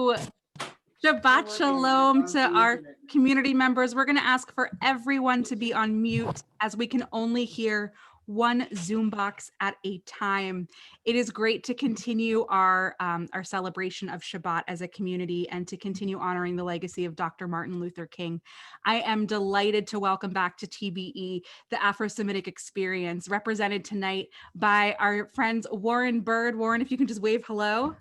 So Shabbat Shalom to our community members. We're going to ask for everyone to be on mute as we can only hear one Zoom box at a time. It is great to continue our celebration of Shabbat as a community and to continue honoring the legacy of Dr. Martin Luther King. I am delighted to welcome back to TBE the Afro-Semitic experience, represented tonight by our friends Warren Bird. Warren, if you can just wave hello.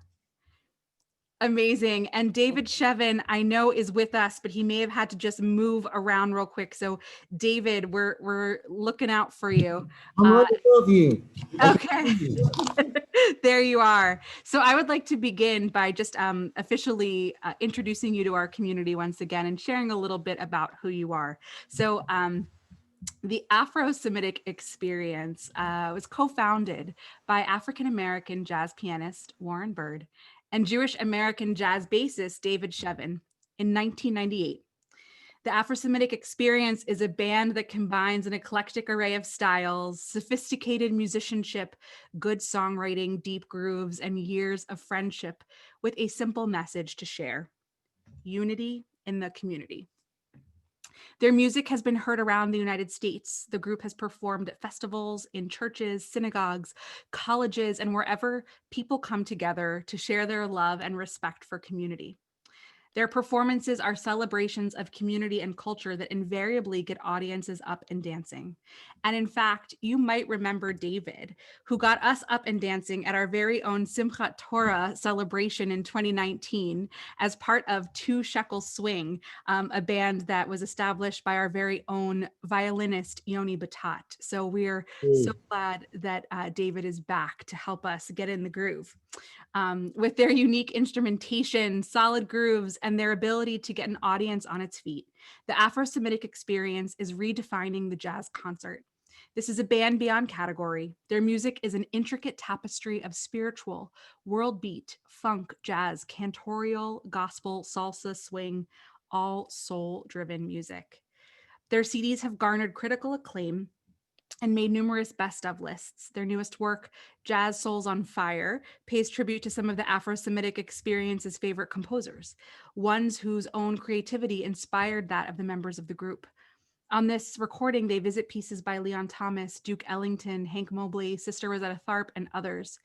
Amazing. And David Shevin, I know, is with us, but he may have had to just move around real quick. So David, we're looking out for you. I'm right above you. Okay. There you are. So I would like to begin by just officially introducing you to our community once again and sharing a little bit about who you are. So the Afro-Semitic experience was co-founded by African-American jazz pianist Warren Bird and Jewish-American jazz bassist David Shevin in 1998. The Afro-Semitic experience is a band that combines an eclectic array of styles, sophisticated musicianship, good songwriting, deep grooves, and years of friendship with a simple message to share: unity in the community. Their music has been heard around the United States. The group has performed at festivals, in churches, synagogues, colleges, and wherever people come together to share their love and respect for community. Their performances are celebrations of community and culture that invariably get audiences up and dancing. And in fact, you might remember David, who got us up and dancing at our very own Simchat Torah celebration in 2019 as part of Two Shekel Swing, a band that was established by our very own violinist, Yoni Batat. So we're so glad that David is back to help us get in the groove. With their unique instrumentation, solid grooves, and their ability to get an audience on its feet, the Afro-Semitic experience is redefining the jazz concert. This is a band beyond category. Their music is an intricate tapestry of spiritual, world beat, funk, jazz, cantorial, gospel, salsa, swing, all soul-driven music. Their CDs have garnered critical acclaim and made numerous best of lists. Their newest work, Jazz Souls on Fire, pays tribute to some of the Afro-Semitic experience's favorite composers, ones whose own creativity inspired that of the members of the group. On this recording, they visit pieces by Leon Thomas, Duke Ellington, Hank Mobley, Sister Rosetta Tharpe, and others.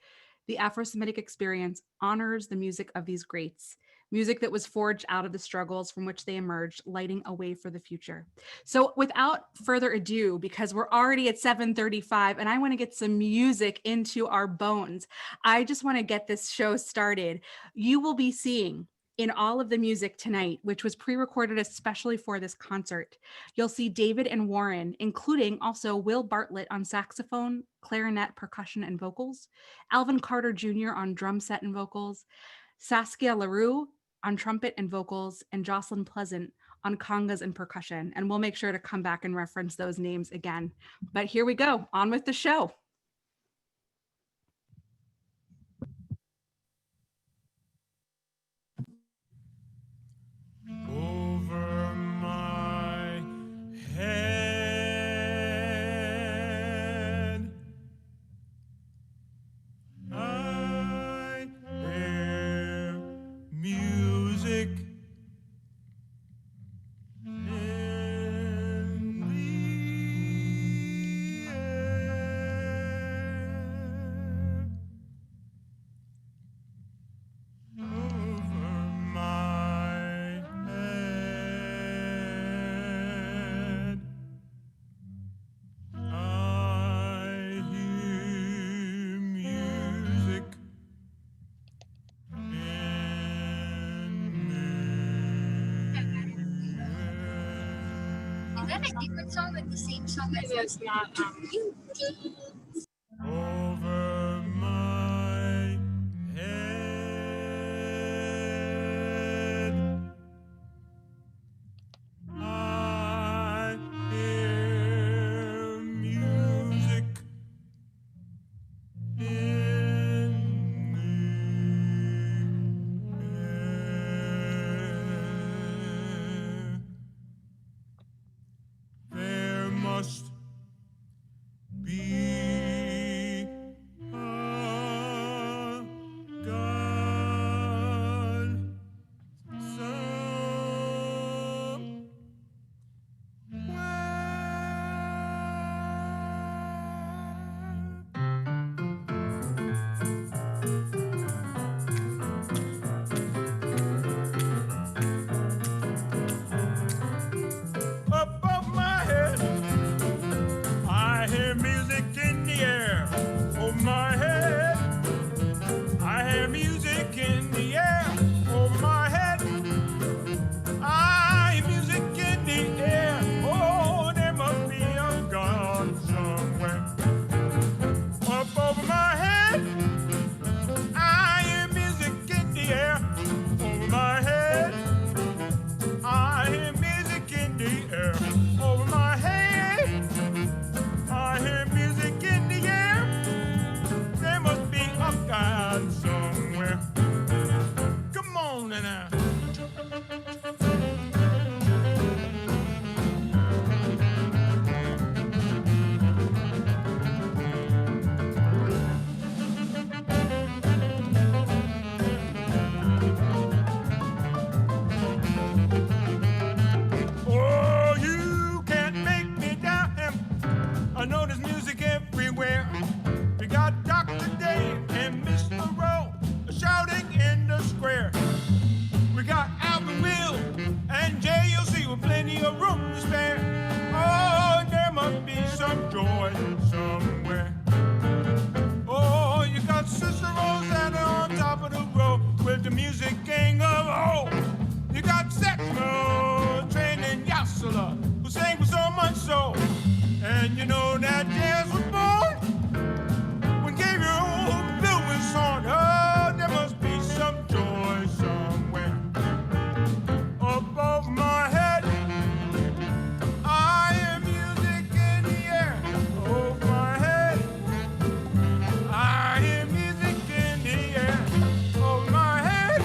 The Afro-Semitic experience honors the music of these greats, music that was forged out of the struggles from which they emerged, lighting a way for the future. So without further ado, because we're already at 7:35 and I want to get some music into our bones, I just want to get this show started. You will be seeing in all of the music tonight, which was pre-recorded especially for this concert, you'll see David and Warren, including also Will Bartlett on saxophone, clarinet, percussion, and vocals, Alvin Carter Jr. on drum set and vocals, Saskia LaRue on trumpet and vocals, and Jocelyn Pleasant on congas and percussion. And we'll make sure to come back and reference those names again. But here we go, on with the show. Over my head, I hear music in the air. Over my head, I hear music in the air. Is that a different song, like the same song? It's not. Over my head, I hear music in the air. There must be music in the air over my head. I hear music in the air. Oh, there must be a God somewhere. Up over my head, I hear music in the air. Over my head, I hear music in the air. Over my head, I hear music in the air. There must be a God somewhere. Come on now. Oh, you can't make me down. I know there's music everywhere. We got Dr. Dave and Mr. Rowe shouting in the square. We got Alvin Will and JLC with plenty of room to spare. Oh, there must be some joy somewhere. Oh, you got Sister Rosanna on top of the road with the music king of oh. You got Sexmo training Yasala who sang with so much soul. And you know that jazz was born when Gabriel blew his horn. Oh, there must be some joy somewhere. Above my head, I hear music in the air. Over my head, I hear music in the air. Over my head,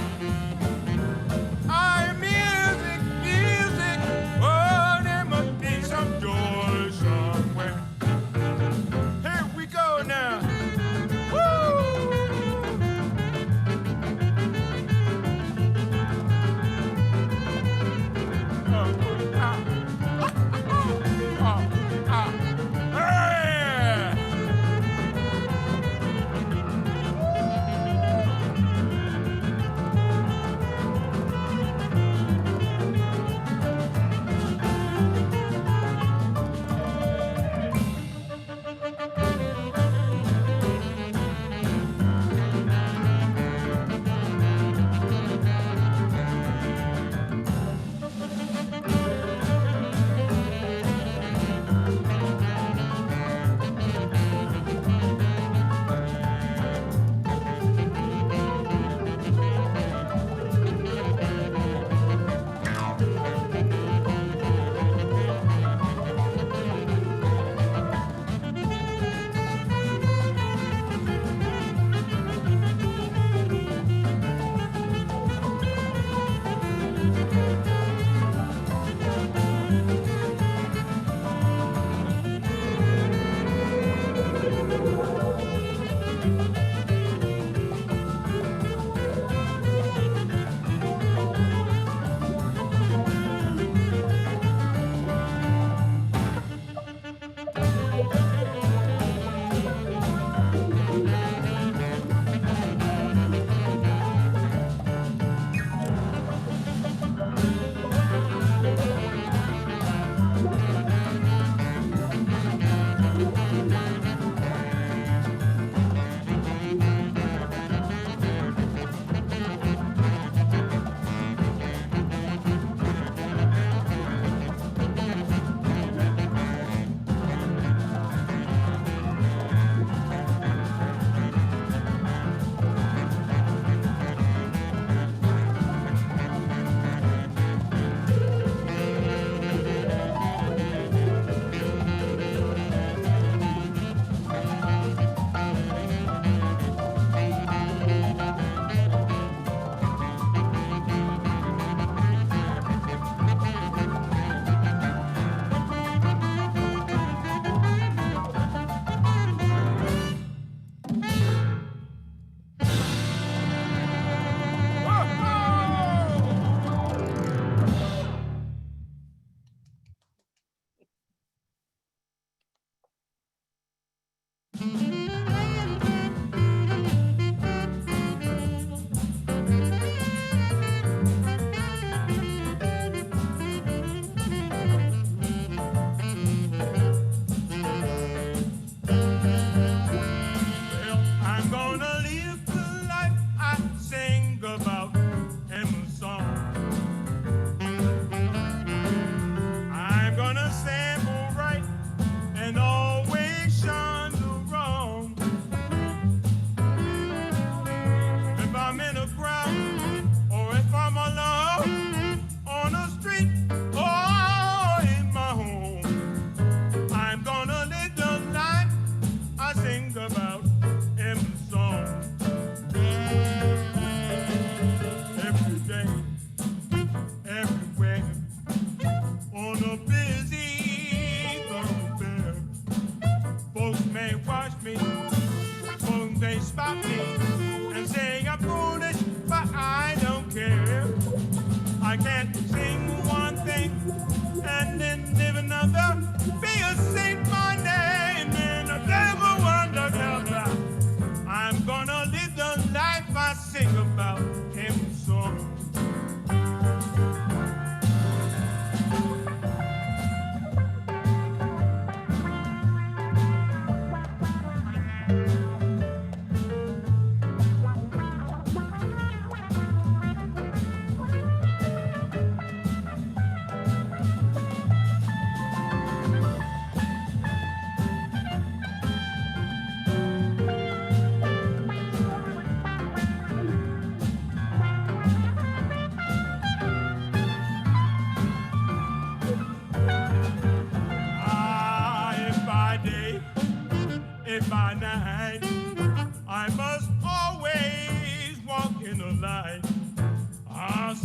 in the light.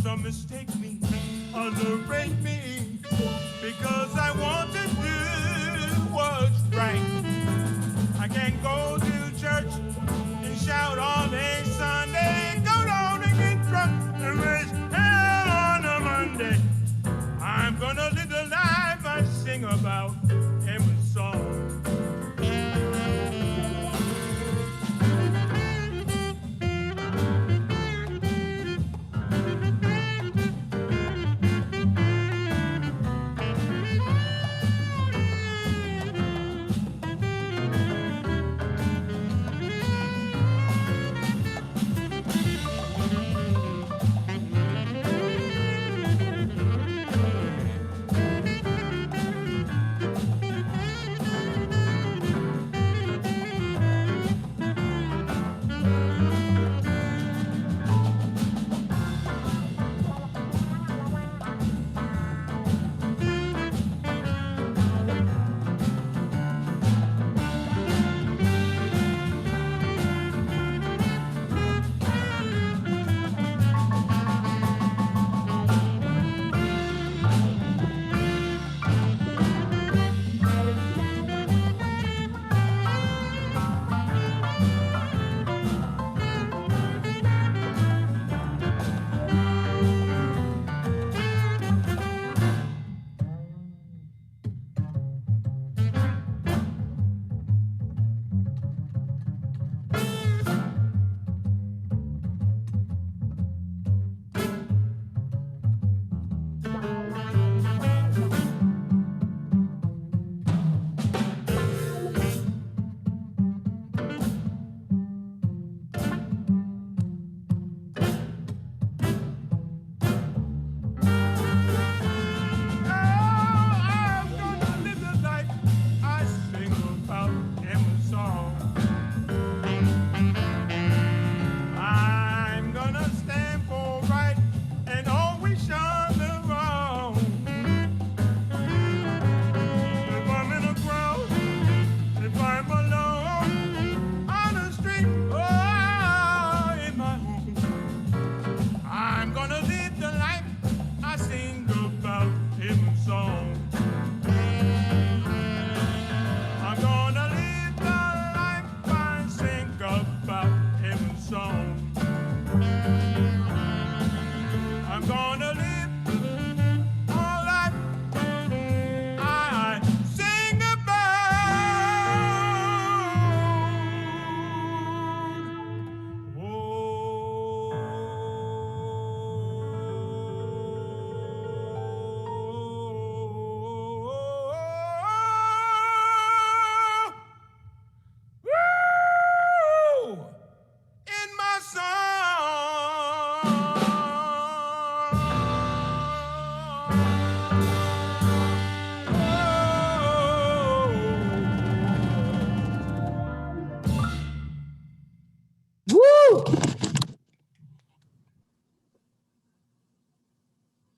Some mistake me, underrate me, because I want to do what's right. I can't go to church and shout all day Sunday, go down and get drunk and raise hell on a Monday. I'm gonna live the life I sing about in my song.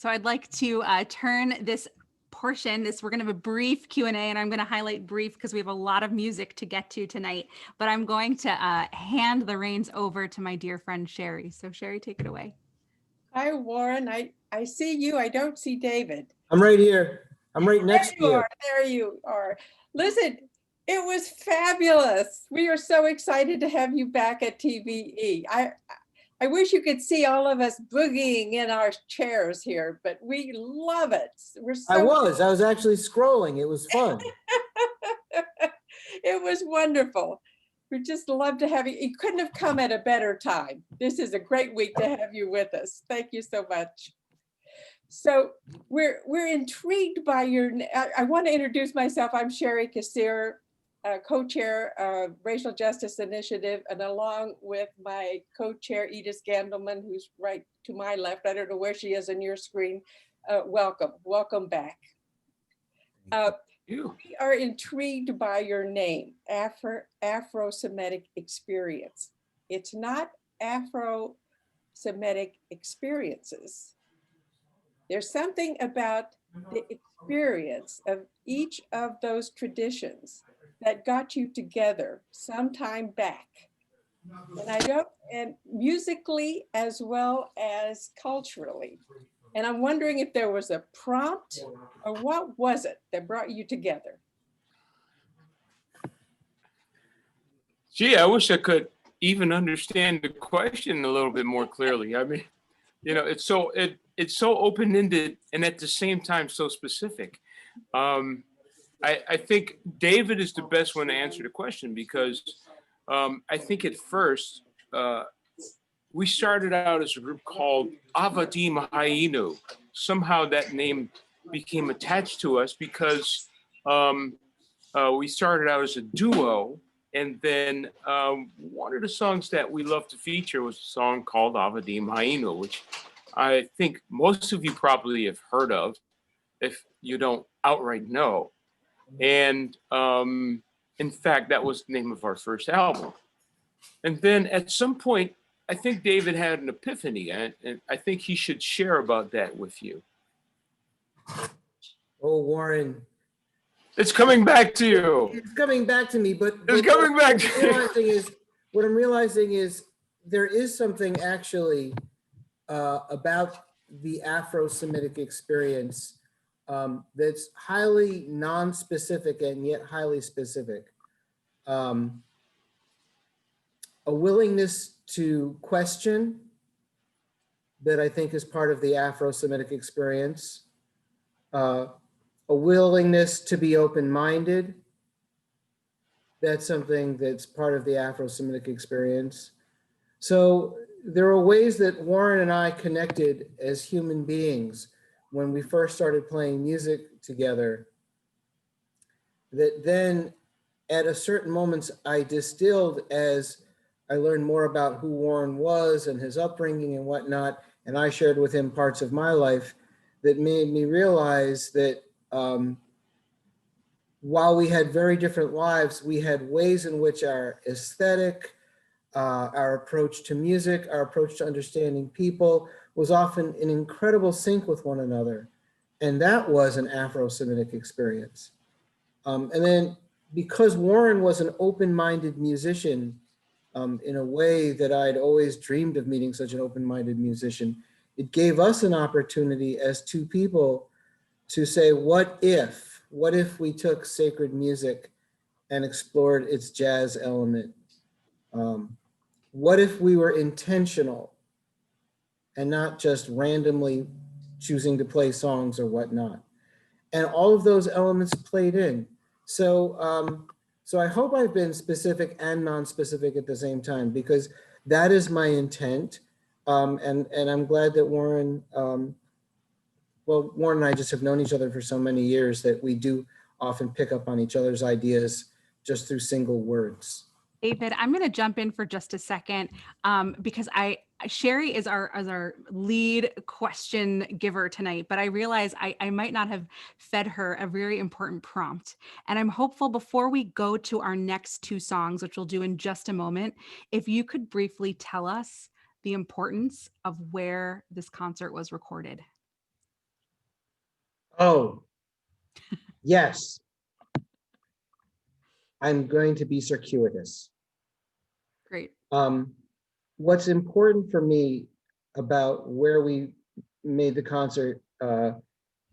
So I'd like to turn this portion, we're going to have a brief Q&A, and I'm going to highlight brief because we have a lot of music to get to tonight, but I'm going to hand the reins over to my dear friend, Sherry. So Sherry, take it away. Hi, Warren. I see you. I don't see David. I'm right here. I'm right next to you. There you are. Listen, it was fabulous. We are so excited to have you back at TVE. I wish you could see all of us boogieing in our chairs here, but we love it. I was actually scrolling. It was fun. It was wonderful. We just love to have you. You couldn't have come at a better time. This is a great week to have you with us. Thank you so much. So we're intrigued by your, I want to introduce myself. I'm Sherry Kassir, co-chair of Racial Justice Initiative, and along with my co-chair, Edith Gandelman, who's right to my left. I don't know where she is on your screen. Welcome back. We are intrigued by your name, Afro-Semitic Experience. It's not Afro-Semitic experiences. There's something about the experience of each of those traditions that got you together some time back. and musically as well as culturally. And I'm wondering if there was a prompt or what was it that brought you together? Gee, I wish I could even understand the question a little bit more clearly. I mean, it's so open-ended and at the same time so specific. I think David is the best one to answer the question because I think at first we started out as a group called Avadim Hainu. Somehow that name became attached to us because we started out as a duo. And then one of the songs that we love to feature was a song called Avadim Hainu, which I think most of you probably have heard of if you don't outright know. And in fact, that was the name of our first album. And then at some point, I think David had an epiphany, and I think he should share about that with you. Oh, Warren. It's coming back to you. It's coming back to me, but It's coming back to you. What I'm realizing is there is something actually about the Afro-Semitic experience that's highly non-specific and yet highly specific. A willingness to question that I think is part of the Afro-Semitic experience. A willingness to be open-minded. That's something that's part of the Afro-Semitic experience. So there are ways that Warren and I connected as human beings when we first started playing music together, that then at a certain moments I distilled as I learned more about who Warren was and his upbringing and whatnot, and I shared with him parts of my life that made me realize that while we had very different lives, we had ways in which our aesthetic, our approach to music, our approach to understanding people was often in incredible sync with one another. And that was an Afro-Semitic experience. And then because Warren was an open-minded musician in a way that I'd always dreamed of meeting such an open-minded musician, it gave us an opportunity as two people to say, what if we took sacred music and explored its jazz element? What if we were intentional and not just randomly choosing to play songs or whatnot? And all of those elements played in. So, so I hope I've been specific and non-specific at the same time, because that is my intent. And I'm glad that Warren, well, Warren and I just have known each other for so many years that we do often pick up on each other's ideas just through single words. David, I'm going to jump in for just a second because Sherry is our lead question giver tonight, but I realize I might not have fed her a very important prompt. And I'm hopeful before we go to our next two songs, which we'll do in just a moment, if you could briefly tell us the importance of where this concert was recorded. Oh, yes. I'm going to be circuitous. Great. What's important for me about where we made the concert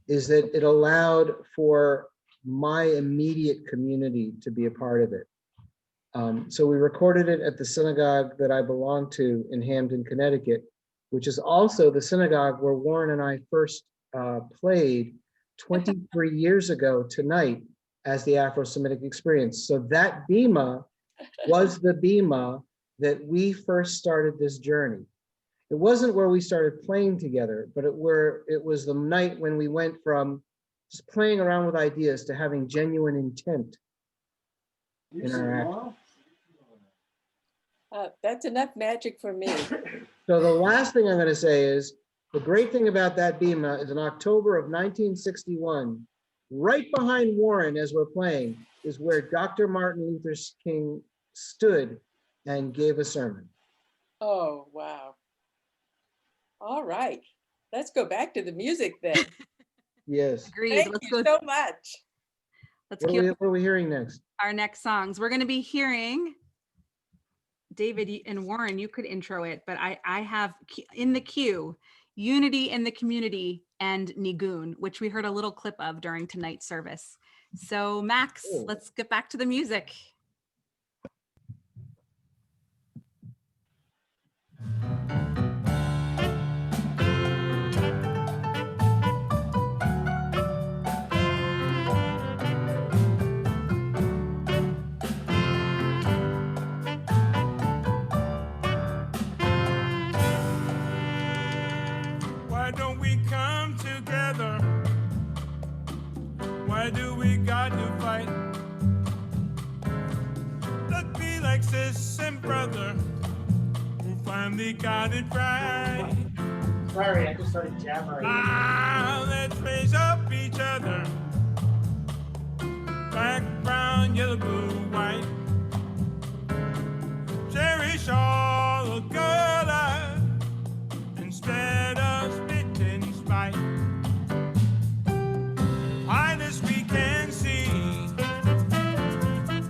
is that it allowed for my immediate community to be a part of it. So we recorded it at the synagogue that I belong to in Hamden, Connecticut, which is also the synagogue where Warren and I first played 23 years ago tonight as the Afro-Semitic Experience. So that bima was the bima that we first started this journey. It wasn't where we started playing together, but it was the night when we went from just playing around with ideas to having genuine intent in our action. That's enough magic for me. So the last thing I'm going to say is, the great thing about that bima is in October of 1961, right behind Warren as we're playing, is where Dr. Martin Luther King stood and gave a sermon. Oh, wow. All right. Let's go back to the music then. Yes. Agreed. Thank you so much. Let's What cue are we hearing next? our next songs. We're going to be hearing David and Warren, you could intro it, but I have in the queue, Unity in the Community and Nigun, which we heard a little clip of during tonight's service. So Max, Cool. let's get back to the music. Why don't we come together? Why do we got to fight? Let's be like sis and brother who finally got it right. Sorry, I just started jabbering. Let's raise up each other. Black, brown, yellow, blue, white. Cherish all the colors instead of spitting spite. Highness we can see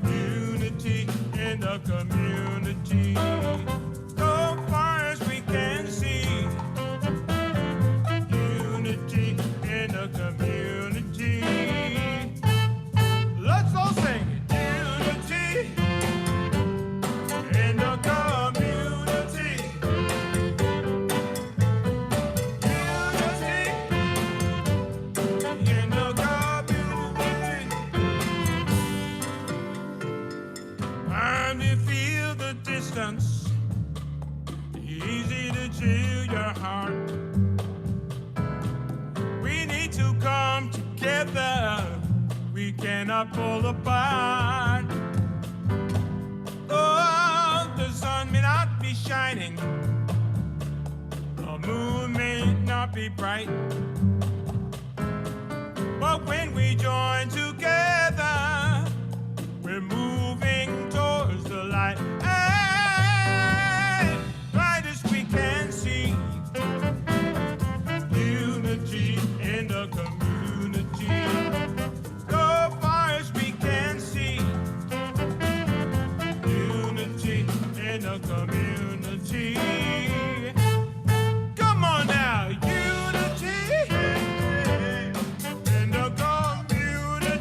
unity in the community. So far as we can see unity in the community. Let's all sing it. Unity in the community. Unity in the community. And you feel the distance, easy to chill your heart. We need to come together. We cannot pull apart. Oh, the sun may not be shining. The moon may not be bright. But when we join together, we're moving towards the light. Hey, bright as we can see, unity in the community. So far as we can see, unity in the community. Come on now, unity in the community.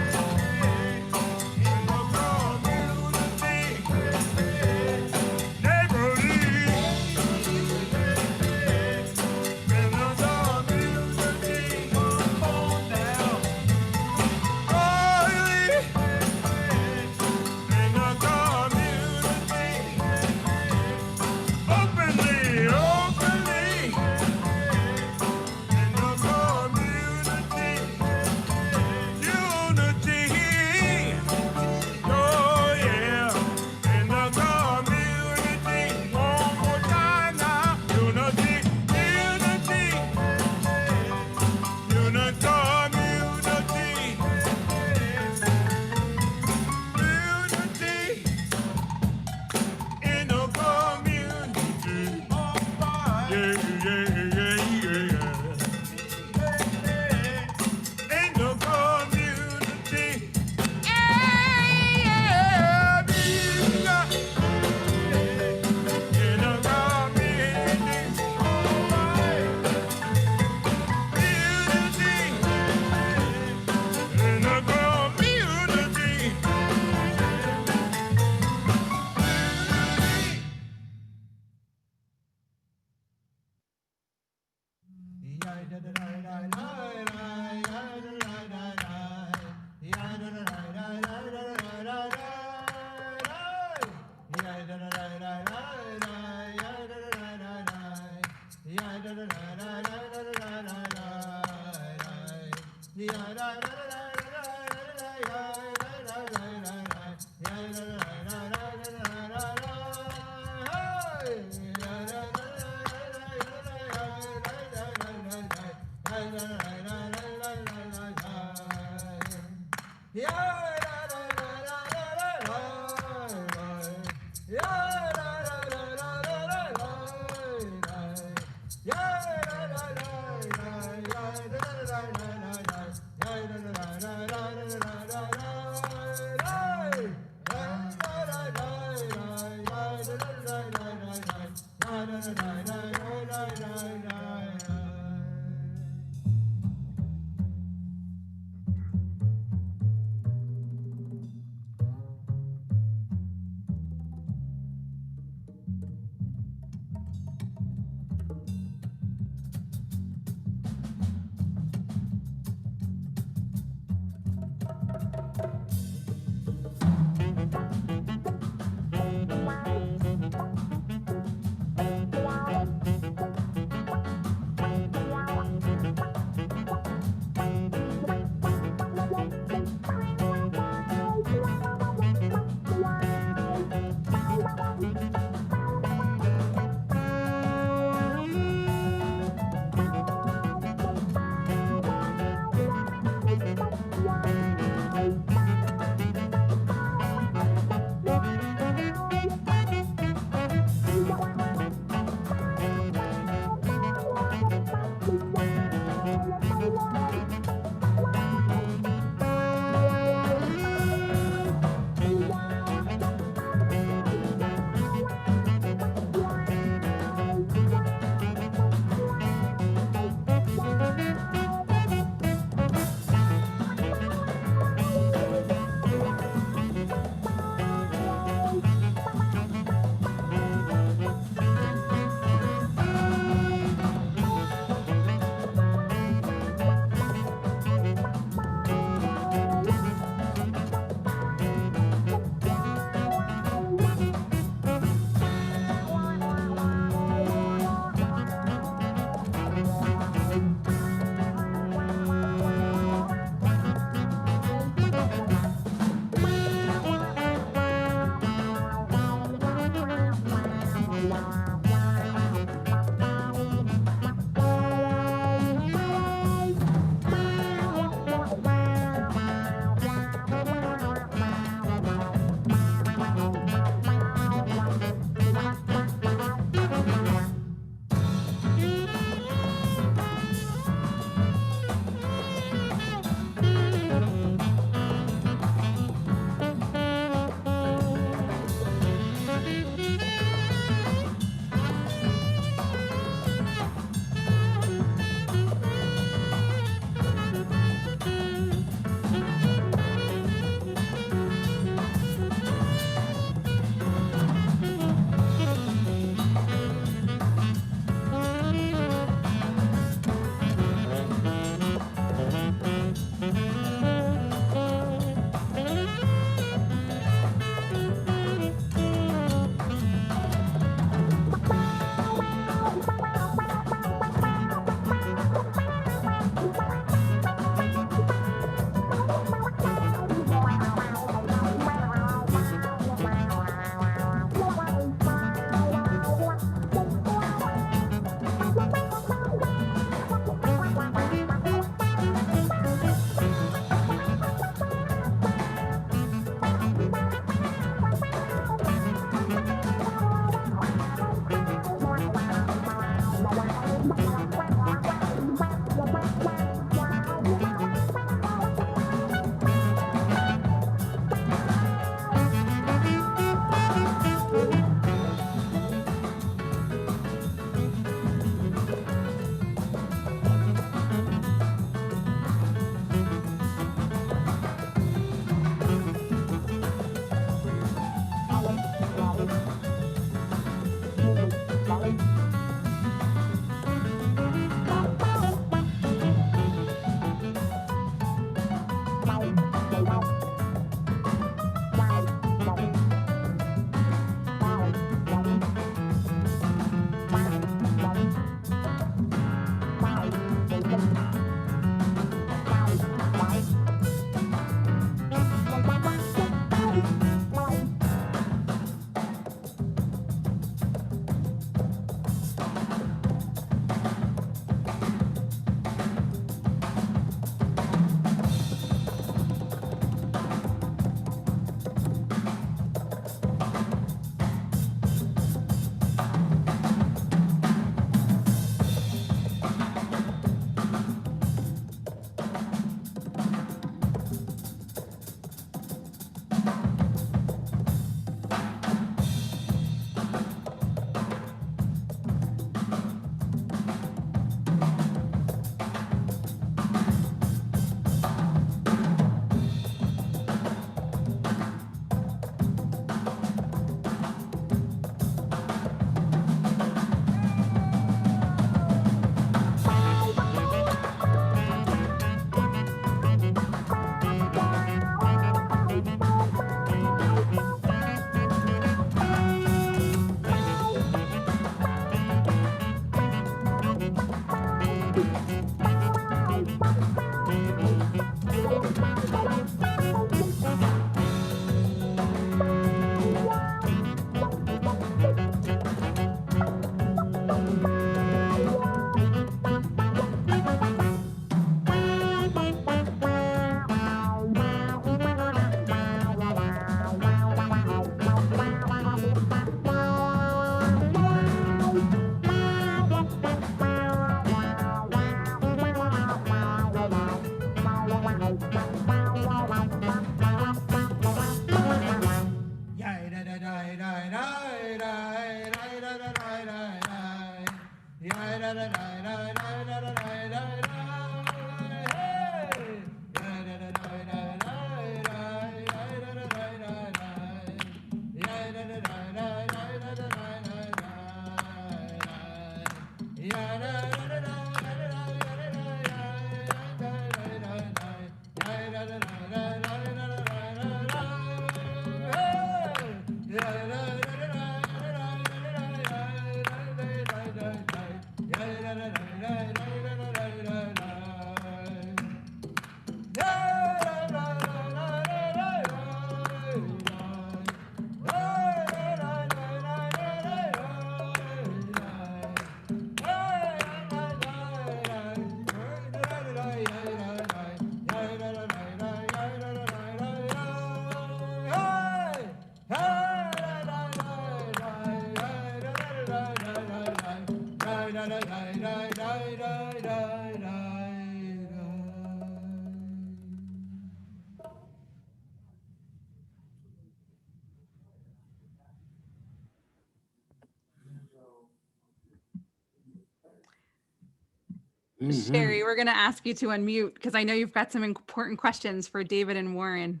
Sherry, we're going to ask you to unmute because I know you've got some important questions for David and Warren.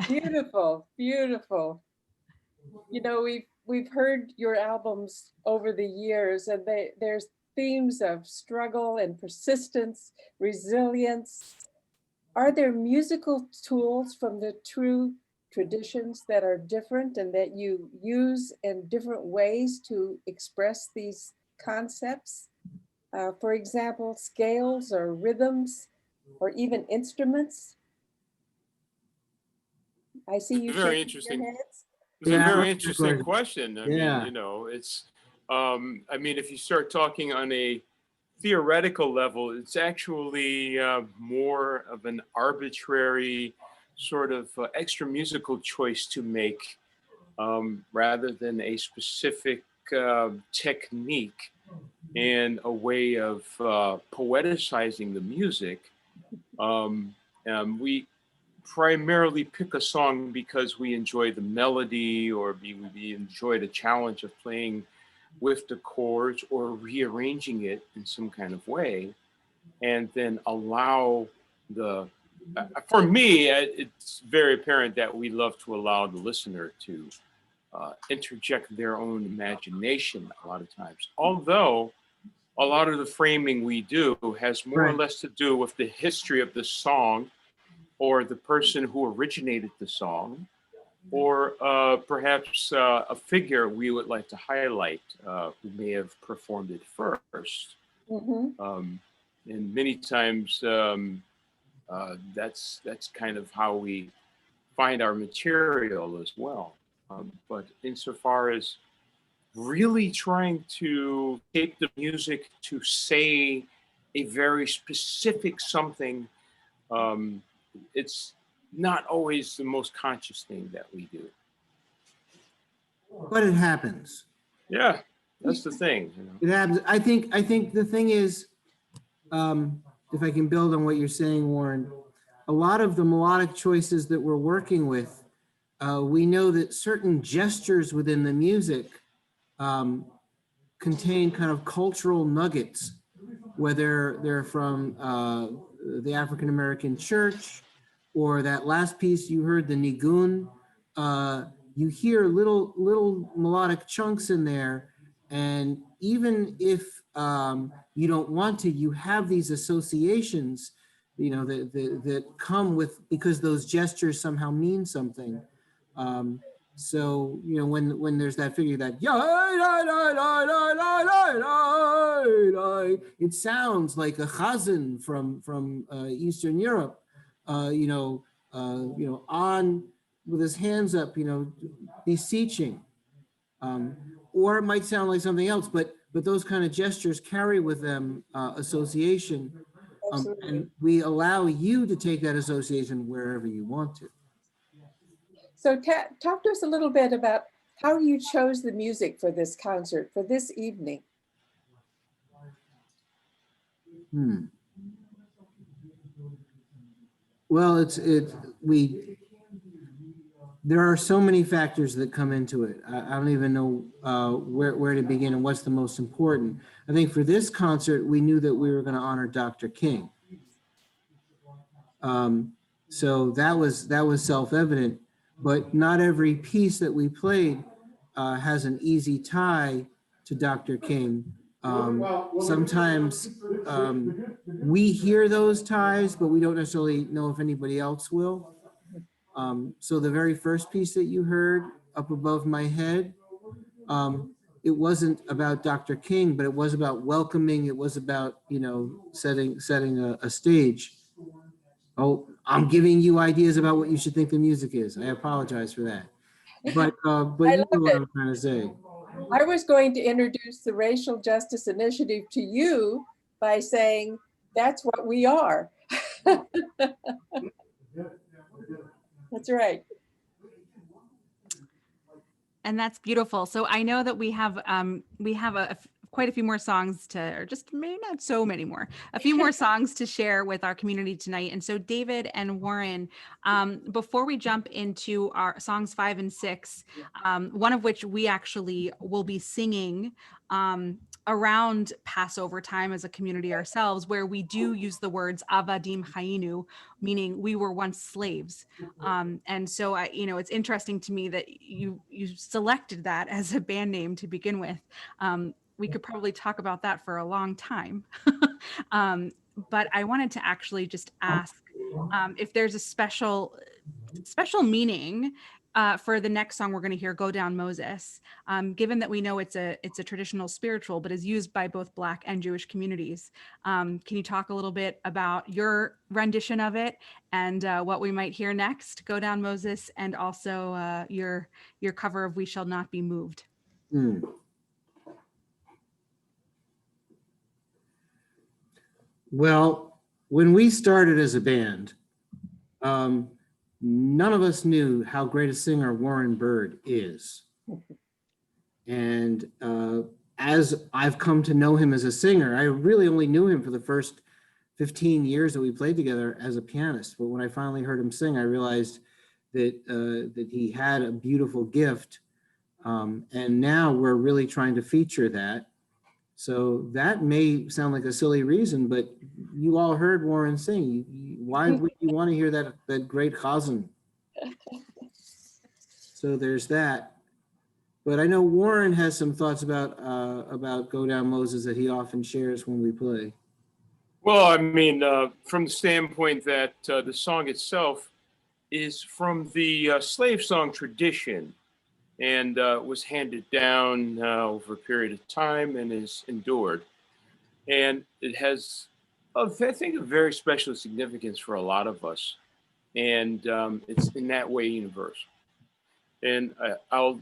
Beautiful, beautiful. You know, we've heard your albums over the years, and there's themes of struggle and persistence, resilience. Are there musical tools from the true traditions that are different and that you use in different ways to express these concepts? For example, scales or rhythms or even instruments? I see you Very shaking interesting. your heads. It's a Yeah, very that's a interesting question. question. I Yeah. mean, you know, it's, I mean, if you start talking on a theoretical level, it's actually more of an arbitrary sort of extra musical choice to make rather than a specific technique and a way of poeticizing the music. We primarily pick a song because we enjoy the melody or we enjoy the challenge of playing with the chords or rearranging it in some kind of way, and then allow the for me it's very apparent that we love to allow the listener to interject their own imagination a lot of times, although a lot of the framing we do has more or Right. less to do with the history of the song or the person who originated the song, or perhaps a figure we would like to highlight who may have performed it first. Mhm. And many times that's kind of how we find our material as well. But insofar as really trying to take the music to say a very specific something, um, it's not always the most conscious thing that we do. But it happens. Yeah, that's the thing. You know? It happens. I think the thing is, if I can build on what you're saying, Warren, a lot of the melodic choices that we're working with, we know that certain gestures within the music contain kind of cultural nuggets, whether they're from the African American church or that last piece you heard, the nigun. You hear little melodic chunks in there, and even if you don't want to, you have these associations, you know, that come with because those gestures somehow mean something. Um, so you know when there's that figure that it sounds like a chazan from Eastern Europe, on with his hands up, beseeching, or it might sound like something else, but those kind of gestures carry with them association, Absolutely. and we allow you to take that association wherever you want to. So talk to us a little bit about how you chose the music for this concert, for this evening. Well, there are so many factors that come into it. I don't even know where to begin and what's the most important. I think for this concert, we knew that we were going to honor Dr. King. So that was self-evident, but not every piece that we played has an easy tie to Dr. King. Sometimes we hear those ties, but we don't necessarily know if anybody else will. So the very first piece that you heard, Up Above My Head, it wasn't about Dr. King, but it was about welcoming. It was about, setting a stage. Oh, I'm giving you ideas about what you should think the music is. I apologize for that. But I you love know what it. I'm trying to say. I was going to introduce the Racial Justice Initiative to you by saying, that's what we are. That's right. And that's beautiful. So I know that we have of quite a few more songs to, or just maybe not so many more, a few more songs to share with our community tonight. And so David and Warren, before we jump into our songs 5 and 6, one of which we actually will be singing around Passover time as a community ourselves, where we do use the words avadim hayinu, meaning we were once slaves. And so it's interesting to me that you selected that as a band name to begin with. We could probably talk about that for a long time. But I wanted to actually just ask if there's a special meaning for the next song we're going to hear, "Go Down Moses," given that we know it's a traditional spiritual, but is used by both Black and Jewish communities. Can you talk a little bit about your rendition of it and what we might hear next, "Go Down Moses," and also your cover of "We Shall Not Be Moved"? Hmm. Well, when we started as a band, none of us knew how great a singer Warren Bird is. And as I've come to know him as a singer, I really only knew him for the first 15 years that we played together as a pianist. But when I finally heard him sing, I realized that he had a beautiful gift. And now we're really trying to feature that. So that may sound like a silly reason, but you all heard Warren sing. Why would you want to hear that great chazan? So there's that. But I know Warren has some thoughts about "Go Down Moses" that he often shares when we play. Well, I mean, from the standpoint that the song itself is from the slave song tradition, and was handed down over a period of time and is endured. And it has, I think, a very special significance for a lot of us. And it's in that way universal. And I'll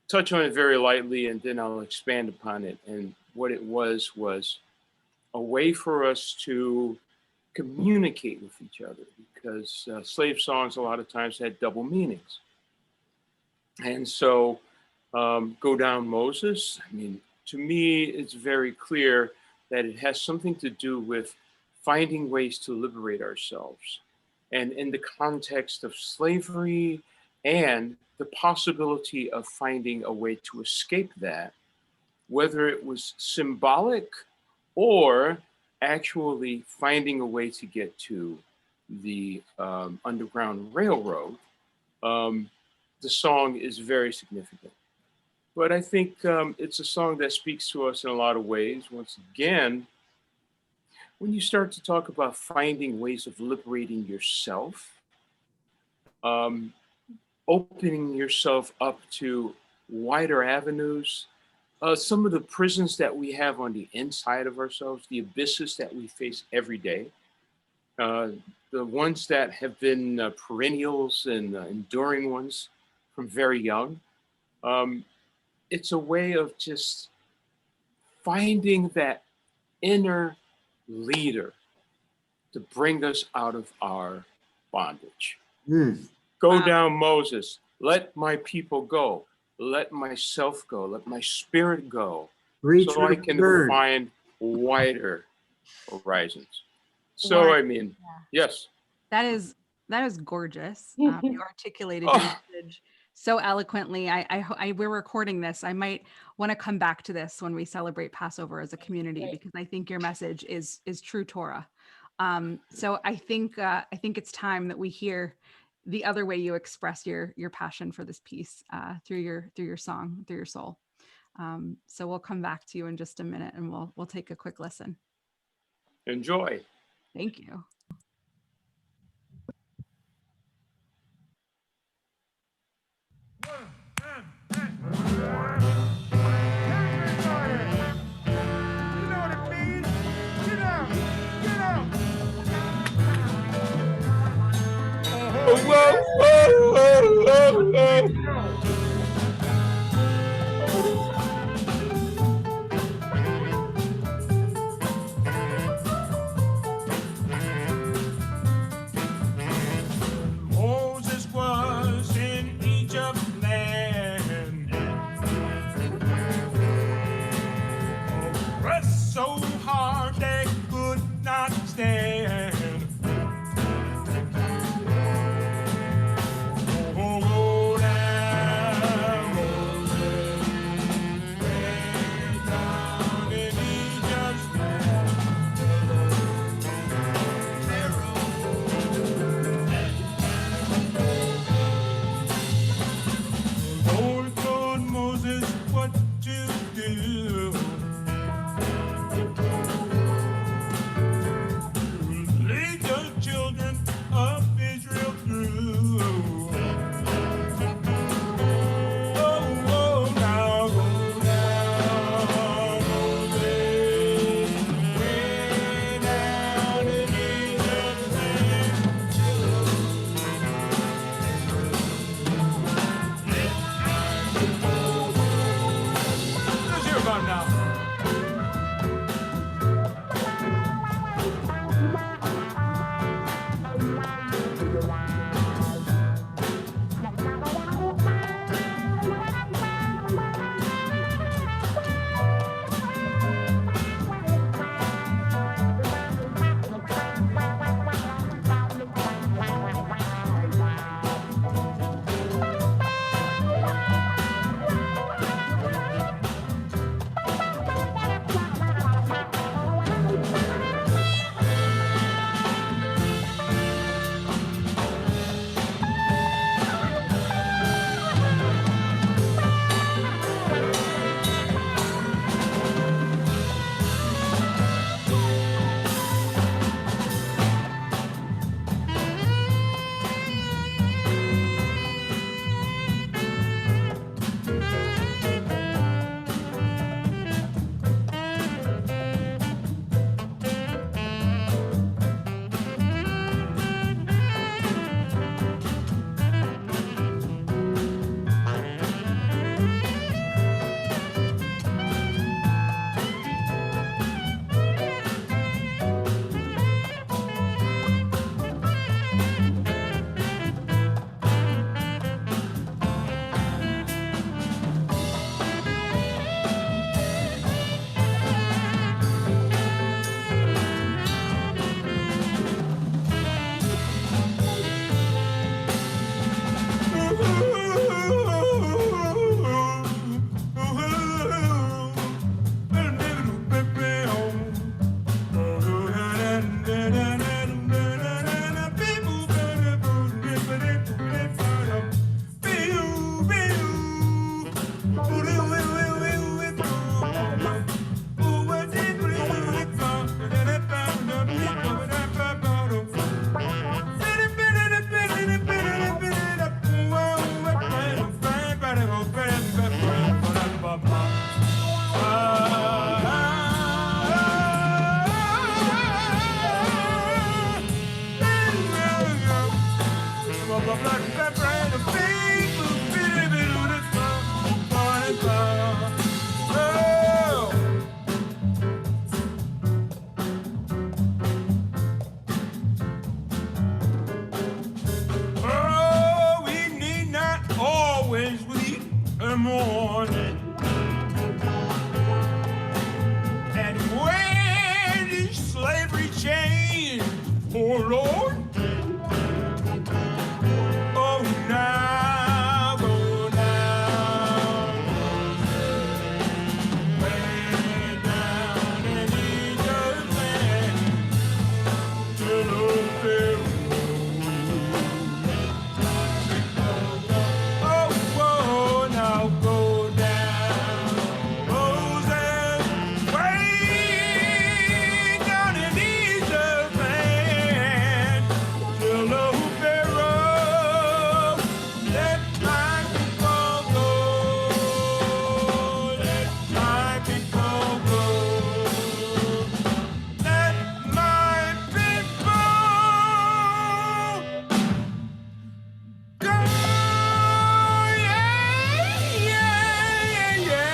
touch on it very lightly, and then I'll expand upon it. And what it was a way for us to communicate with each other, because slave songs a lot of times had double meanings. And so, "Go Down Moses," I mean, to me, it's very clear that it has something to do with finding ways to liberate ourselves. And in the context of slavery and the possibility of finding a way to escape that, whether it was symbolic or actually finding a way to get to the Underground Railroad, the song is very significant. But I think it's a song that speaks to us in a lot of ways. Once again, when you start to talk about finding ways of liberating yourself, opening yourself up to wider avenues, some of the prisons that we have on the inside of ourselves, the abysses that we face every day, the ones that have been perennials and enduring ones from very young. It's a way of just finding that inner leader to bring us out of our bondage. Go down, Moses. Let my people go. Let myself go. Let my spirit go. Reach so I can bird. find wider horizons. So, I mean, yes. That is gorgeous. You articulated your message so eloquently. We're recording this. I might want to come back to this when we celebrate Passover as a community, because I think your message is true Torah. So I think it's time that we hear the other way you express your passion for this piece through your song, through your soul. So we'll come back to you in just a minute, and we'll take a quick listen. Enjoy. Thank you. Moses was in Egypt land, morning. And when is slavery chained, oh Lord, oh now, go down, way down in Egypt's land, till old Pharaoh. Oh, whoa, now go down, Moses, way down in Egypt's land, till old Pharaoh let my people go, let my people go, let my people go. Yeah, yeah, yeah, yeah.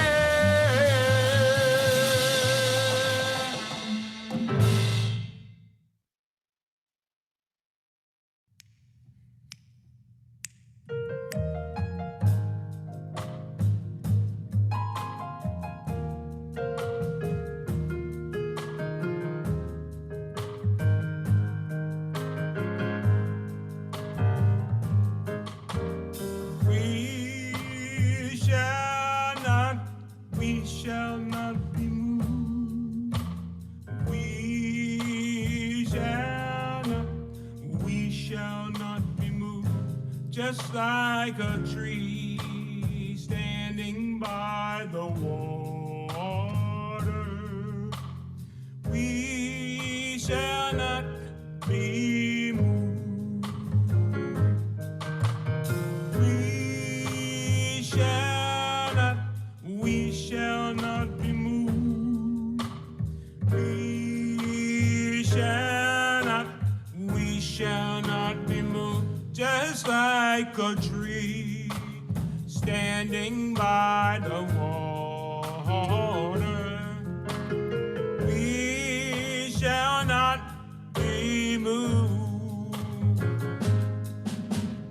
We shall not be moved. We shall not be moved. Just like a tree standing by the water, we shall not be moved. We shall not be moved. We shall not be moved. Just like a tree standing by the water, we shall not be moved.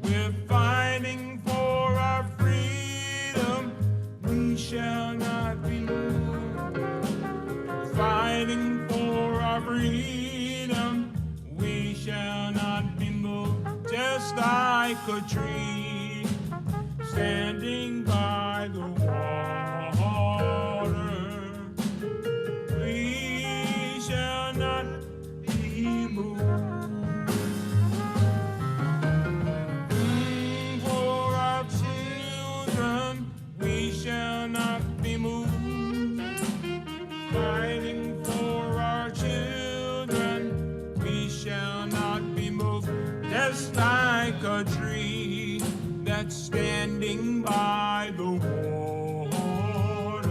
We're fighting for our freedom. We shall not be moved. Fighting for our freedom. We shall not be moved. Just like a tree standing by the water, we shall not be moved. For our children, we shall not be moved. Fighting for our children, we shall not be moved. Just like a tree that's standing by the water,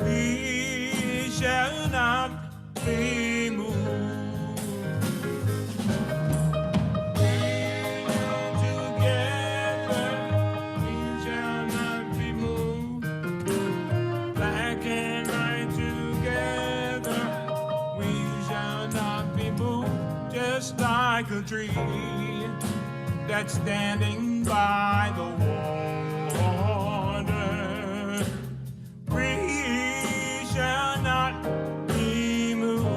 we shall not be moved. Together, we shall not be moved. Black and white together, we shall not be moved. Just like a tree that's standing by the water, we shall not be moved.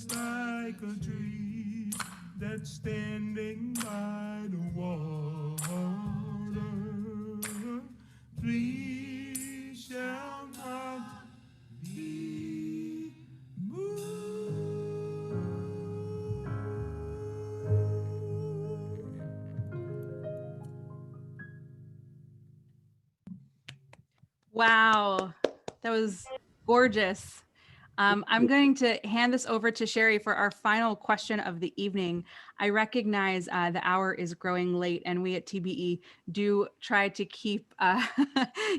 just like a tree that's standing by the water. Please shall not be moved. Wow, that was gorgeous. I'm going to hand this over to Sherry for our final question of the evening. I recognize the hour is growing late, and we at TBE do try to keep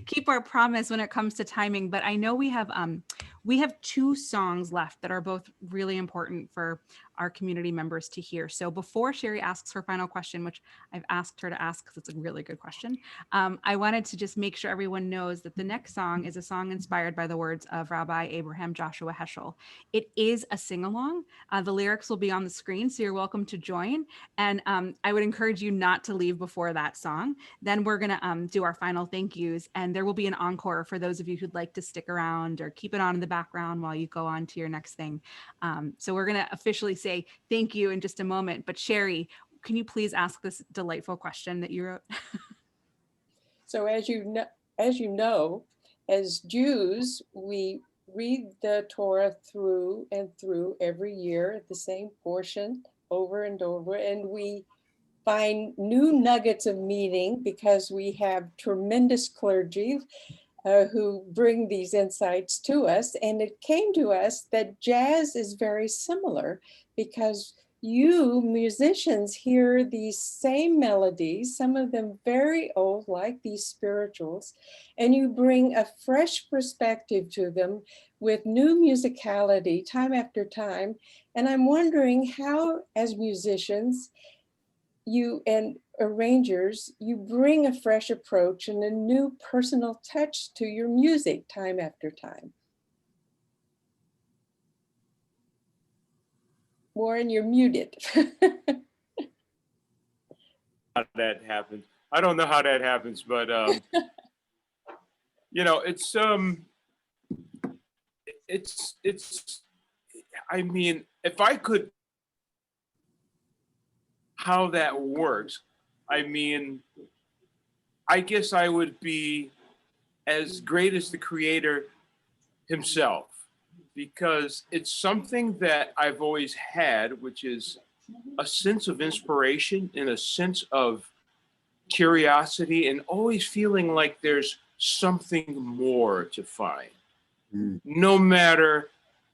keep our promise when it comes to timing. But I know we have two songs left that are both really important for our community members to hear. So before Sherry asks her final question, which I've asked her to ask because it's a really good question, I wanted to just make sure everyone knows that the next song is a song inspired by the words of Rabbi Abraham Joshua Heschel. It is a sing-along. The lyrics will be on the screen, so you're welcome to join. And I would encourage you not to leave before that song. Then we're gonna do our final thank yous, and there will be an encore for those of you who'd like to stick around or keep it on in the background while you go on to your next thing. So we're gonna officially say thank you in just a moment. But Sherry, can you please ask this delightful question that you wrote? So as Jews, we read the Torah through and through every year, the same portion over and over, and we find new nuggets of meaning because we have tremendous clergy who bring these insights to us. And it came to us that jazz is very similar because you musicians hear these same melodies, some of them very old, like these spirituals, and you bring a fresh perspective to them with new musicality time after time. And I'm wondering how, as musicians, you and arrangers, you bring a fresh approach and a new personal touch to your music time after time. Warren, you're muted. How that happens. I don't know how that happens, but you know, it's I mean, if I could how that works, I mean, I guess I would be as great as the creator himself, because it's something that I've always had, which is a sense of inspiration and a sense of curiosity and always feeling like there's something more to find. No matter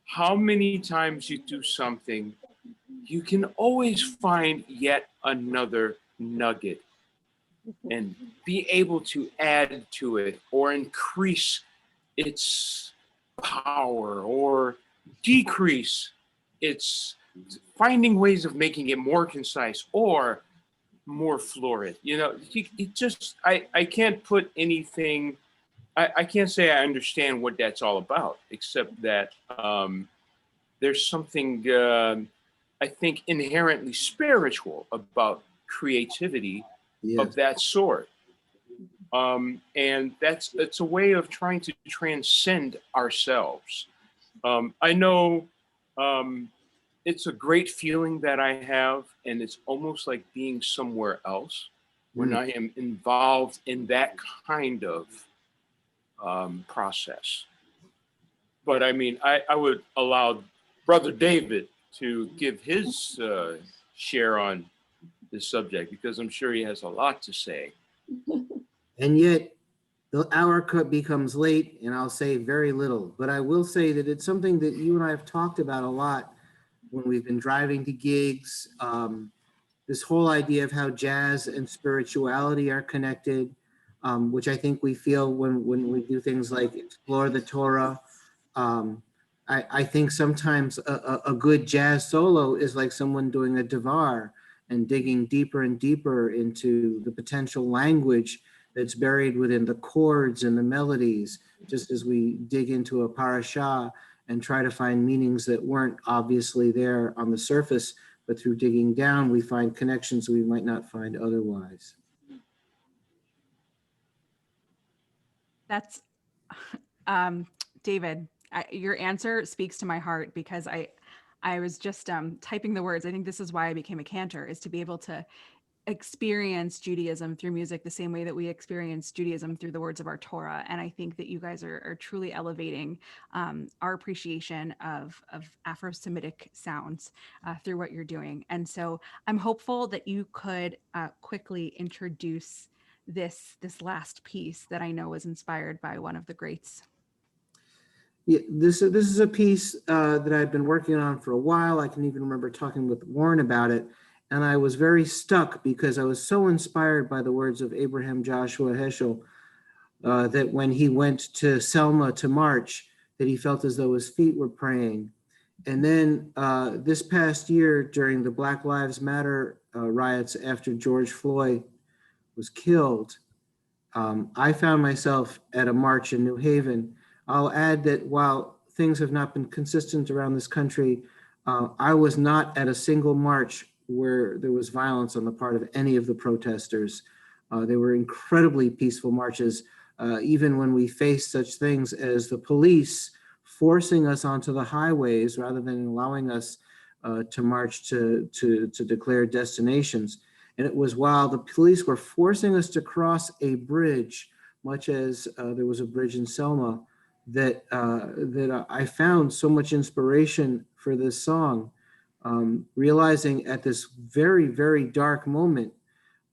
how many times you do something, you can always find yet another nugget and be able to add to it or increase its power or decrease its, finding ways of making it more concise or more florid. You know, it just, I can't put anything, I can't say I understand what that's all about, except that there's something, I think, inherently spiritual about creativity of that sort. And it's a way of trying to transcend ourselves. I know it's a great feeling that I have, and it's almost like being somewhere else when I am involved in that kind of process. But I mean, I would allow Brother David to give his share on this subject, because I'm sure he has a lot to say. And yet the hour becomes late and I'll say very little, but I will say that it's something that you and I have talked about a lot when we've been driving to gigs. This whole idea of how jazz and spirituality are connected, which I think we feel when we do things like explore the Torah. I think sometimes a good jazz solo is like someone doing a davar and digging deeper and deeper into the potential language that's buried within the chords and the melodies, just as we dig into a parashah and try to find meanings that weren't obviously there on the surface, but through digging down, we find connections we might not find otherwise. That's David, your answer speaks to my heart, because I was just typing the words. I think this is why I became a cantor, is to be able to experience Judaism through music the same way that we experience Judaism through the words of our Torah. And I think that you guys are truly elevating our appreciation of Afro-Semitic sounds through what you're doing. And so I'm hopeful that you could quickly introduce this last piece that I know was inspired by one of the greats. Yeah, this is a piece that I've been working on for a while. I can even remember talking with Warren about it. And I was very stuck because I was so inspired by the words of Abraham Joshua Heschel that when he went to Selma to march, that he felt as though his feet were praying. And then this past year during the Black Lives Matter riots after George Floyd was killed, I found myself at a march in New Haven. I'll add that while things have not been consistent around this country, I was not at a single march where there was violence on the part of any of the protesters. They were incredibly peaceful marches, even when we faced such things as the police forcing us onto the highways rather than allowing us to march to declare destinations. And it was while the police were forcing us to cross a bridge, much as there was a bridge in Selma, that I found so much inspiration for this song, realizing at this very, very dark moment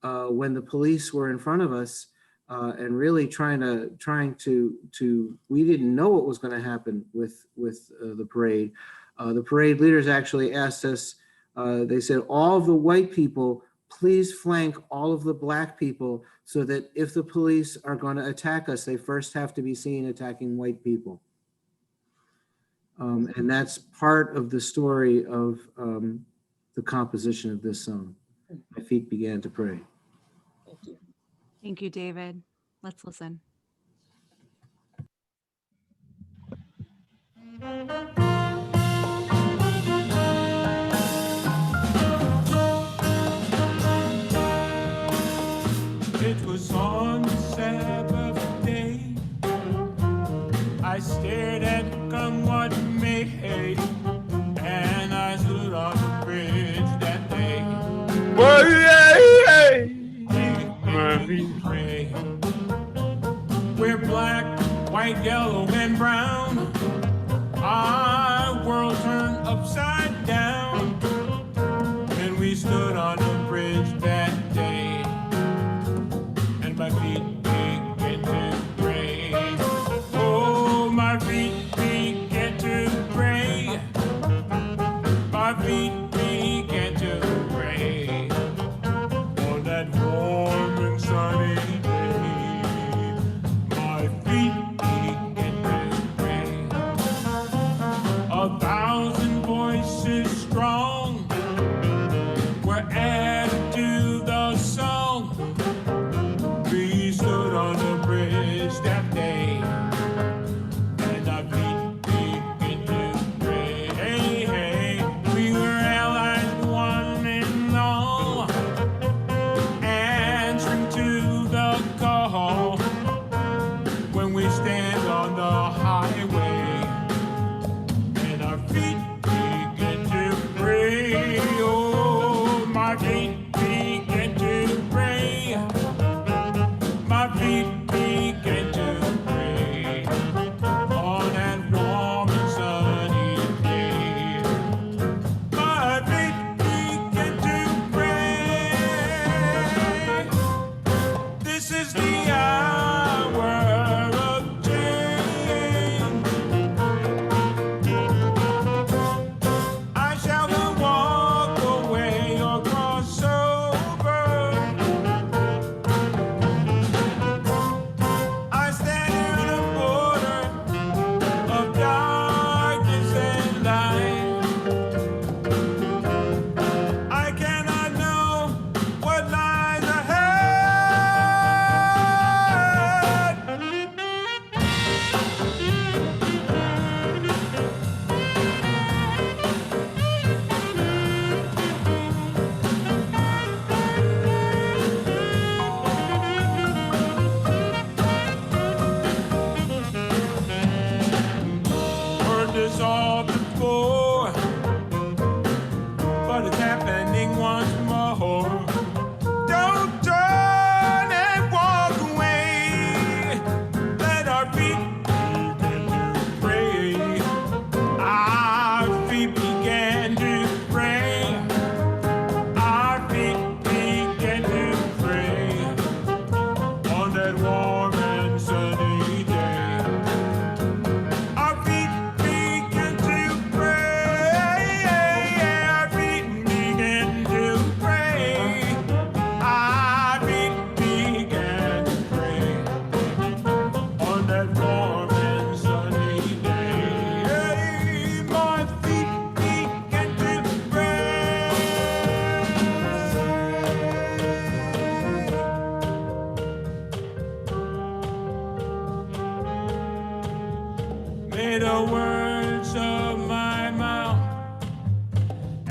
when the police were in front of us and really trying to, we didn't know what was going to happen with the parade. The parade leaders actually asked us, they said, all of the white people, please flank all of the Black people so that if the police are going to attack us, they first have to be seen attacking white people. And that's part of the story of the composition of this song. My feet began to pray. Thank you. Thank you, David. Let's listen. It was on the Sabbath day. I stared at come what may, and I stood on the bridge that day. Well, yeah, Pray. We're black, white, yellow, and brown. Our world turned upside down, and we stood on the bridge that day. And my feet began to pray. Oh, my feet began to pray. My feet began to pray. On that warm and sunny day, my feet began to pray. 1,000 voices strong were added to the song. We stood on the bridge that day, and our feet began to pray. Hey, hey, we were allies, one and all, answering to the call when we stand on the highway, and our feet begin to pray. Oh, my feet begin to pray. My feet began to pray on that warm and sunny day. My feet began to pray. This is the hour of change. I shall not walk away across so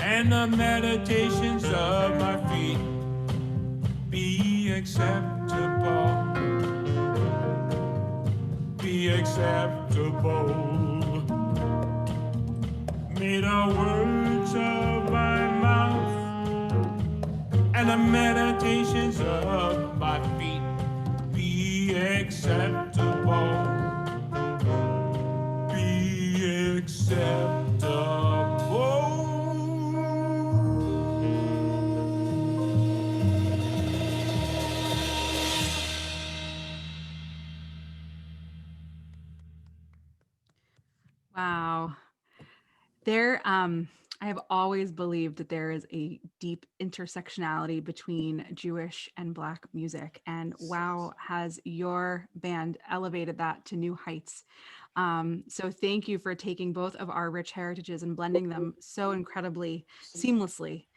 and the meditations of my feet be acceptable, be acceptable. May the words of my mouth and the meditations of my feet be acceptable, be acceptable. Wow. I have always believed that there is a deep intersectionality between Jewish and Black music. And wow, has your band elevated that to new heights. So thank you for taking both of our rich heritages and blending them so incredibly seamlessly.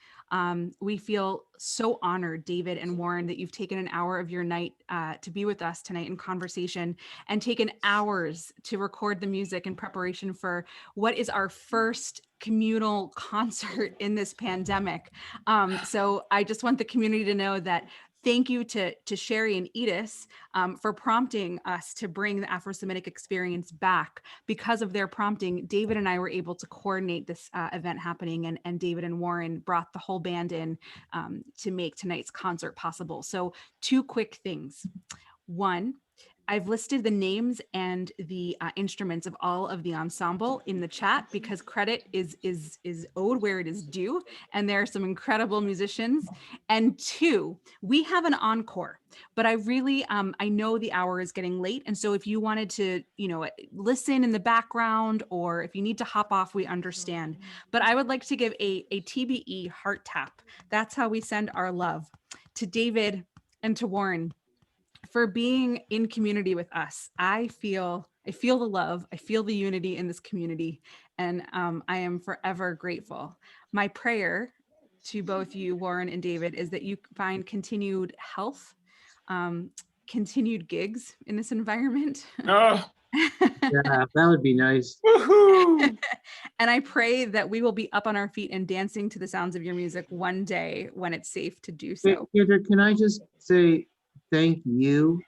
We feel so honored, David and Warren, that you've taken an hour of your night to be with us tonight in conversation and taken hours to record the music in preparation for what is our first communal concert in this pandemic. So I just want the community to know that thank you to Sherry and Edis for prompting us to bring the Afro-Semitic experience back. Because of their prompting, David and I were able to coordinate this event happening, and David and Warren brought the whole band in to make tonight's concert possible. So 2 quick things. One, I've listed the names and the instruments of all of the ensemble in the chat because credit is owed where it is due, and there are some incredible musicians. And 2, we have an encore, but I really I know the hour is getting late, and so if you wanted to, listen in the background, or if you need to hop off, we understand. But I would like to give a TBE heart tap. That's how we send our love to David and to Warren for being in community with us. I feel the love, I feel the unity in this community, and I am forever grateful. My prayer to both you, Warren and David, is that you find continued health, continued gigs in this environment. Oh, Yeah, that would be nice. woohoo! And I pray that we will be up on our feet and dancing to the sounds of your music one day when it's safe to do Hey, so. Kendra, can I just say thank you,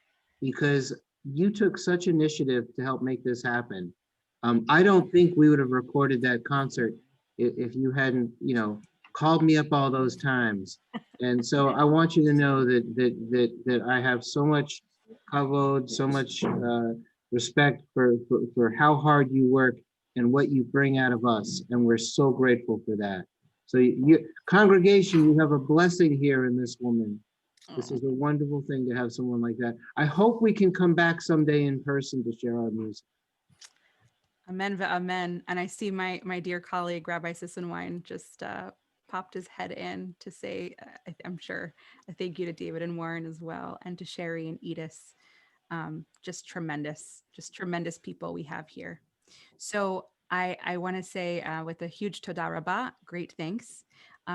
because you took such initiative to help make this happen. I don't think we would have recorded that concert if you hadn't, called me up all those times. And so I want you to know that I have so much kavod, so much respect for how hard you work and what you bring out of us, and we're so grateful for that. So congregation, you have a blessing here in this woman. This is a wonderful thing to have someone like that. I hope we can come back someday in person to share our music. Amen amen. And I see my dear colleague, Rabbi Sissenwein, just popped his head in to say, I'm sure, a thank you to David and Warren as well, and to Sherry and Edis. Just tremendous people we have here. So I want to say with a huge toda rabah, great thanks.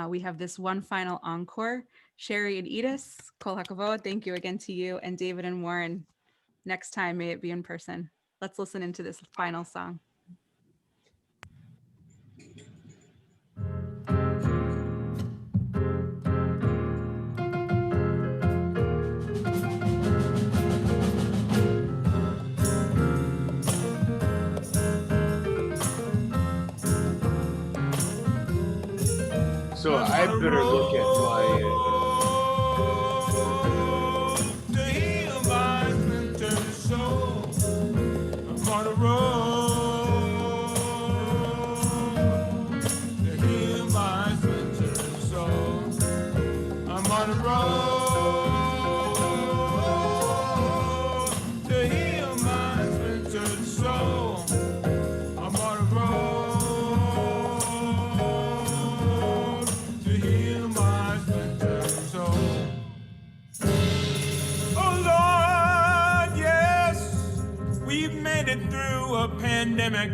We have this one final encore. Sherry and Edis, kol hakavod, thank you again to you, and David and Warren. Next time, may it be in person. Let's listen into this final song. So I better look at my. To heal my mental soul. I'm on the road to heal my mental soul. I'm on the road to heal my mental soul. I'm on the road to heal my mental soul. Oh Lord, yes, we've made it through a pandemic,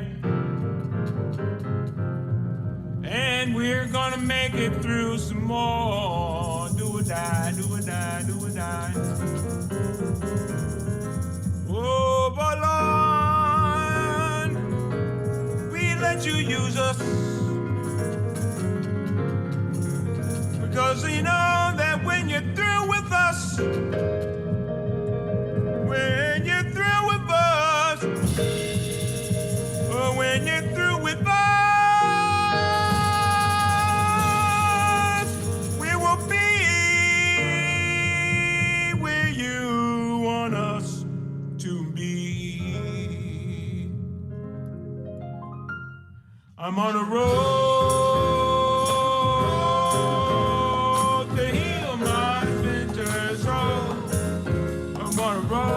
and we're gonna make it through some more. Do or die, do or die, do or die. Oh, but Lord, we let you use us. 'Cause you know that when you're through with us, when you're through with us, or when you're through with us, we will be where you want us to be. I'm on a road to heal my winter soul. I'm on a road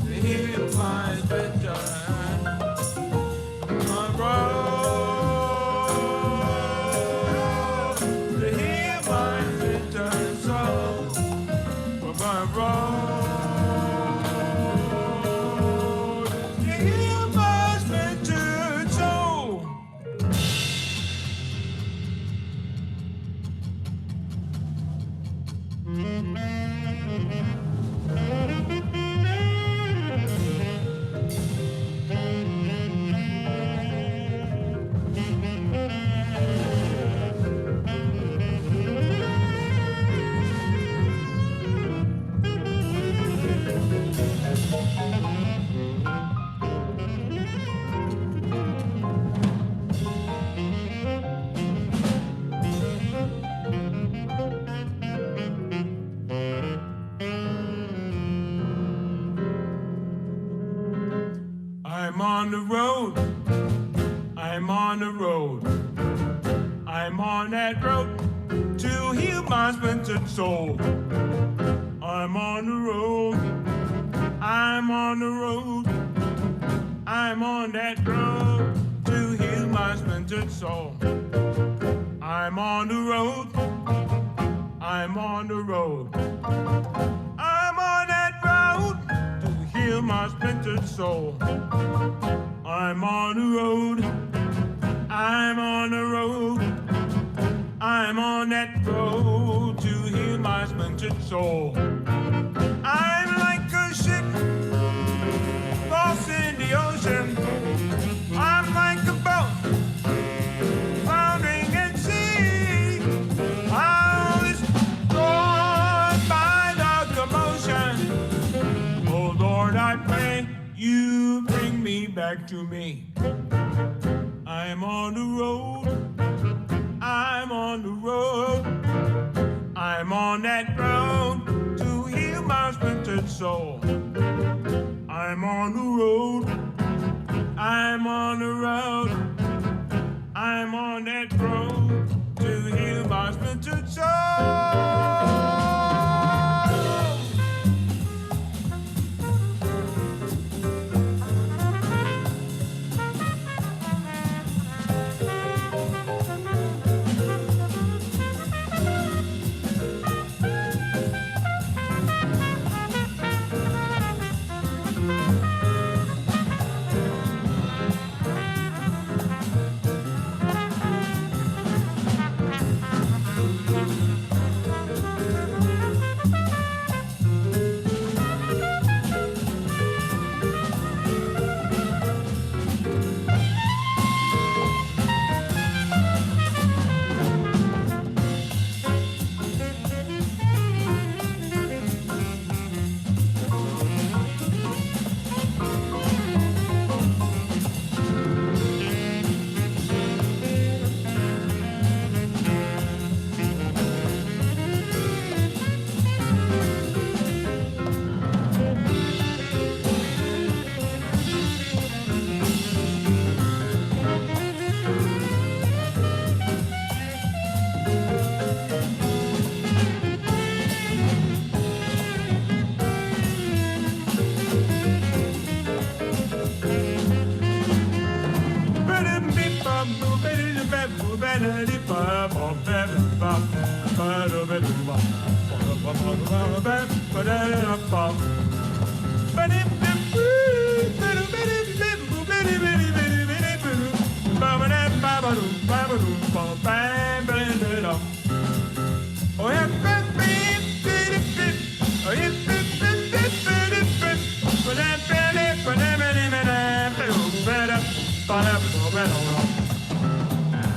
to heal my winter. I'm on a road to heal my winter soul. I'm on a road to heal my winter soul. I'm on the road. I'm on the road. I'm on that road to heal my splintered soul. I'm on the road. I'm on the road. I'm on that road to heal my splintered soul. I'm on the road. I'm on the road. I'm on that road to heal my splintered soul. I'm on the road. I'm on the road. I'm on that road to heal my splintered soul. I'm like a ship lost in the ocean. I'm like a boat foundering at sea. All is torn by the commotion. Oh Lord, I pray you bring me back to me. I'm on the road. I'm on the road. I'm on that road to heal my splintered soul. I'm on the road. I'm on the road. I'm on that road to heal my splintered soul.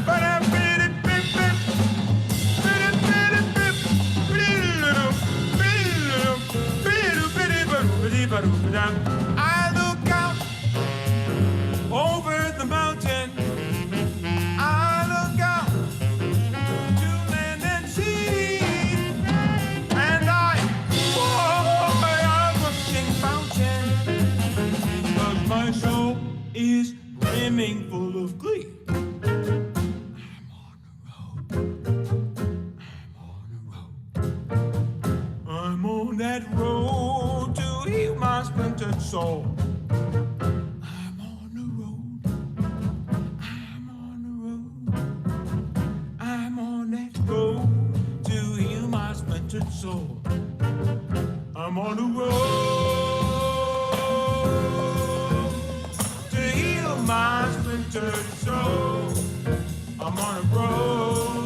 Ba-da I look out over the mountain. I look out to land and sea. And I, a rushing fountain. 'Cause my soul is brimming full of glee. I'm on that road to heal my splintered soul. I'm on the road. I'm on the road. I'm on that road to heal my splintered soul. I'm on the road to heal my splintered soul. I'm on the road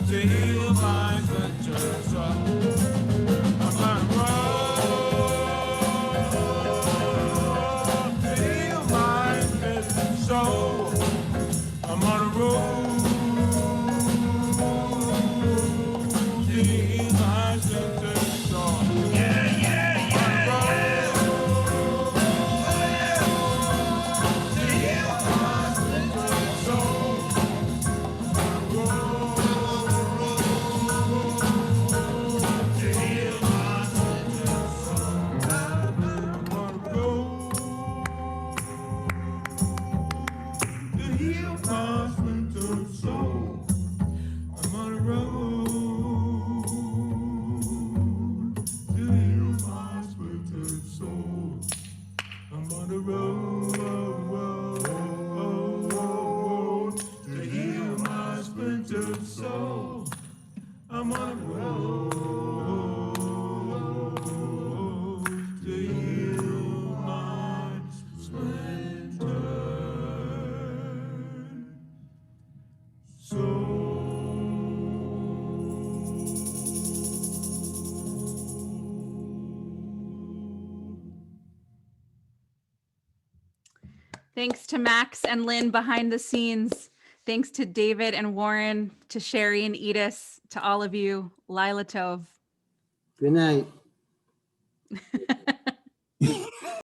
to heal my splintered soul. I'm on the road to heal my splintered soul. I'm on the road to heal my splintered soul. Yeah, yeah, yeah, yeah. To heal my splintered soul. I'm on the road to heal my splintered soul. I'm on the road to heal my splintered soul. Thanks to Max and Lynn behind the scenes. Thanks to David and Warren, to Sherry and Edis, to all of you. Lila Tov. Good night.